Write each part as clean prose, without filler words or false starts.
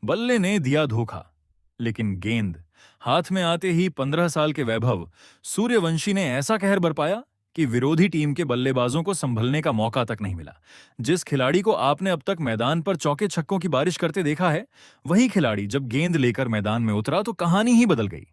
बल्ले ने दिया धोखा, लेकिन गेंद हाथ में आते ही 15 साल के वैभव सूर्यवंशी ने ऐसा कहर बरपाया कि विरोधी टीम के बल्लेबाजों को संभलने का मौका तक नहीं मिला। जिस खिलाड़ी को आपने अब तक मैदान पर चौके छक्कों की बारिश करते देखा है, वही खिलाड़ी जब गेंद लेकर मैदान में उतरा तो कहानी ही बदल गई।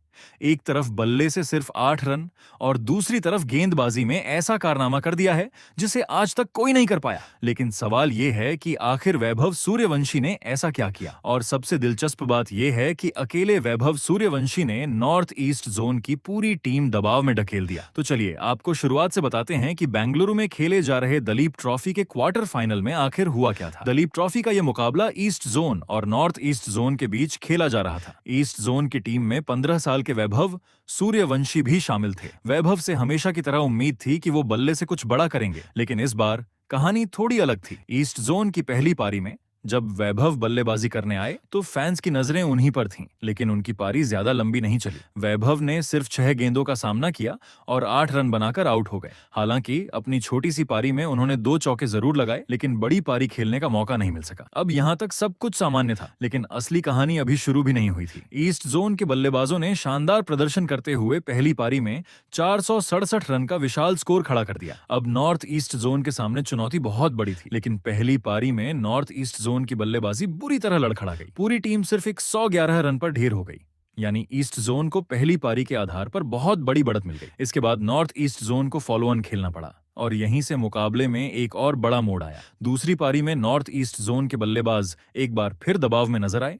एक तरफ बल्ले से सिर्फ 8 रन और दूसरी तरफ गेंदबाजी में ऐसा कारनामा कर दिया है जिसे आज तक कोई नहीं कर पाया। लेकिन सवाल यह है कि आखिर वैभव सूर्यवंशी ने ऐसा क्या किया? और सबसे दिलचस्प बात यह है कि अकेले वैभव सूर्यवंशी ने नॉर्थ ईस्ट जोन की पूरी टीम दबाव में ढकेल दिया। तो चलिए आपको शुरुआत से बताते हैं कि बेंगलुरु में खेले जा रहे दलीप ट्रॉफी के क्वार्टर फाइनल में आखिर हुआ क्या था। दलीप ट्रॉफी का यह मुकाबला ईस्ट जोन और नॉर्थ ईस्ट जोन के बीच खेला जा रहा था। ईस्ट जोन की टीम में 15 साल के वैभव सूर्यवंशी भी शामिल थे। वैभव से हमेशा की तरह उम्मीद थी कि वो बल्ले से कुछ बड़ा करेंगे, लेकिन इस बार कहानी थोड़ी अलग थी। ईस्ट जोन की पहली पारी में जब वैभव बल्लेबाजी करने आए तो फैंस की नजरें उन्हीं पर थीं, लेकिन उनकी पारी ज्यादा लंबी नहीं चली। वैभव ने सिर्फ 6 गेंदों का सामना किया और 8 रन बनाकर आउट हो गए। हालांकि अपनी छोटी सी पारी में उन्होंने 2 चौके जरूर लगाए, लेकिन बड़ी पारी खेलने का मौका नहीं मिल सका। अब यहाँ तक सब कुछ सामान्य था, लेकिन असली कहानी अभी शुरू भी नहीं हुई थी। ईस्ट जोन के बल्लेबाजों ने शानदार प्रदर्शन करते हुए पहली पारी में 467 रन का विशाल स्कोर खड़ा कर दिया। अब नॉर्थ ईस्ट जोन के सामने चुनौती बहुत बड़ी थी, लेकिन पहली पारी में नॉर्थ ईस्ट जोन की बल्लेबाजी बुरी तरह लड़खड़ा गई। पूरी टीम सिर्फ 111 रन पर ढेर हो गई, यानी ईस्ट जोन को पहली पारी के आधार पर बहुत बड़ी बढ़त मिल गई। इसके बाद नॉर्थ ईस्ट जोन को फॉलो ऑन खेलना पड़ा और यहीं से मुकाबले में एक और बड़ा मोड़ आया। दूसरी पारी में नॉर्थ ईस्ट जोन के बल्लेबाज एक बार फिर दबाव में नजर आए।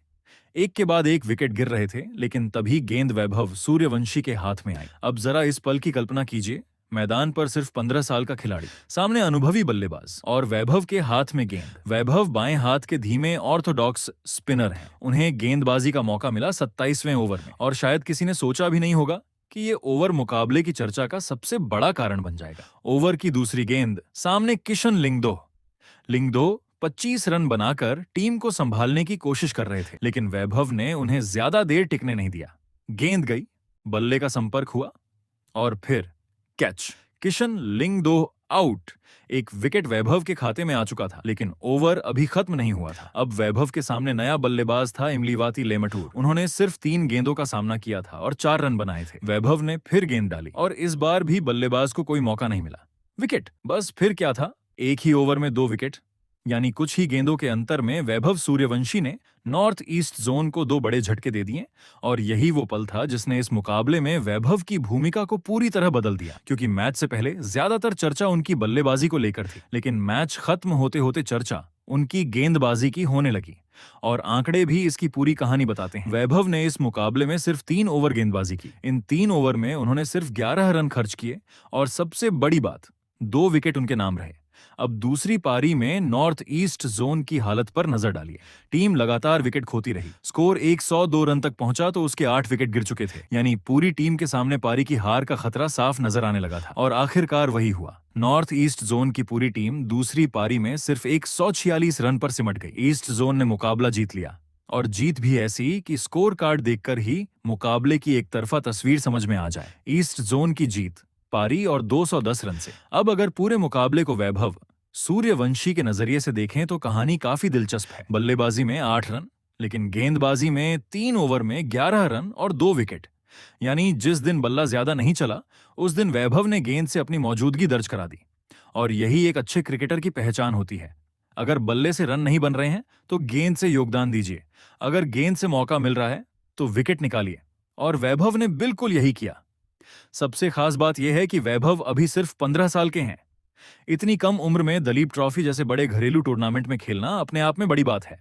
एक के बाद एक विकेट गिर रहे थे, लेकिन तभी गेंद वैभव सूर्यवंशी के हाथ में आई। अब जरा इस पल की कल्पना कीजिए, मैदान पर सिर्फ 15 साल का खिलाड़ी, सामने अनुभवी बल्लेबाज और वैभव के हाथ में गेंद। वैभव बाएं हाथ के धीमे ऑर्थोडॉक्स स्पिनर हैं। उन्हें गेंदबाजी का मौका मिला 27वें ओवर में, और शायद किसी ने सोचा भी नहीं होगा कि ये ओवर मुकाबले की चर्चा का सबसे बड़ा कारण बन जाएगा। ओवर की दूसरी गेंद, सामने किशन लिंगदो 25 रन बनाकर टीम को संभालने की कोशिश कर रहे थे, लेकिन वैभव ने उन्हें ज्यादा देर टिकने नहीं दिया। गेंद गई, बल्ले का संपर्क हुआ और फिर कैच। किशन लिंगदो आउट। एक विकेट वैभव के खाते में आ चुका था, लेकिन ओवर अभी खत्म नहीं हुआ था। अब वैभव के सामने नया बल्लेबाज था इमलीवाती लेमटूर। उन्होंने सिर्फ 3 गेंदों का सामना किया था और 4 रन बनाए थे। वैभव ने फिर गेंद डाली और इस बार भी बल्लेबाज को कोई मौका नहीं मिला। विकेट। बस फिर क्या था, एक ही ओवर में 2 विकेट, यानी कुछ ही गेंदों के अंतर में वैभव सूर्यवंशी ने नॉर्थ ईस्ट जोन को 2 बड़े झटके दे दिए। और यही वो पल था जिसने इस मुकाबले में वैभव की भूमिका को पूरी तरह बदल दिया, क्योंकि मैच से पहले ज्यादातर चर्चा उनकी बल्लेबाजी को लेकर थी, लेकिन मैच खत्म होते होते चर्चा उनकी गेंदबाजी की होने लगी। और आंकड़े भी इसकी पूरी कहानी बताते हैं। वैभव ने इस मुकाबले में सिर्फ 3 ओवर गेंदबाजी की। इन 3 ओवर में उन्होंने सिर्फ 11 रन खर्च किए और सबसे बड़ी बात, 2 विकेट उनके नाम रहे। अब दूसरी पारी में नॉर्थ ईस्ट जोन की हालत पर नजर डालिए। टीम लगातार विकेट खोती रही। स्कोर 102 रन तक पहुंचा तो उसके 8 विकेट गिर चुके थे, यानी पूरी टीम के सामने पारी की हार का खतरा साफ नजर आने लगा था। और आखिरकार वही हुआ। नॉर्थ ईस्ट जोन की पूरी टीम दूसरी पारी में सिर्फ 146 रन पर सिमट गई। ईस्ट जोन ने मुकाबला जीत लिया, और जीत भी ऐसी कि स्कोर कार्ड देखकर ही मुकाबले की एक तरफा तस्वीर समझ में आ जाए। ईस्ट जोन की जीत पारी और 210 रन से। अब अगर पूरे मुकाबले को वैभव सूर्यवंशी के नजरिए से देखें तो कहानी काफी दिलचस्प है। बल्लेबाजी में 8 रन, लेकिन गेंदबाजी में 3 ओवर में 11 रन और 2 विकेट। यानी जिस दिन बल्ला ज्यादा नहीं चला, उस दिन वैभव ने गेंद से अपनी मौजूदगी दर्ज करा दी। और यही एक अच्छे क्रिकेटर की पहचान होती है। अगर बल्ले से रन नहीं बन रहे हैं तो गेंद से योगदान दीजिए, अगर गेंद से मौका मिल रहा है तो विकेट निकालिए। और वैभव ने बिल्कुल यही किया। सबसे खास बात यह है कि वैभव अभी सिर्फ 15 साल के हैं। इतनी कम उम्र में दलीप ट्रॉफी जैसे बड़े घरेलू टूर्नामेंट में खेलना अपने आप में बड़ी बात है।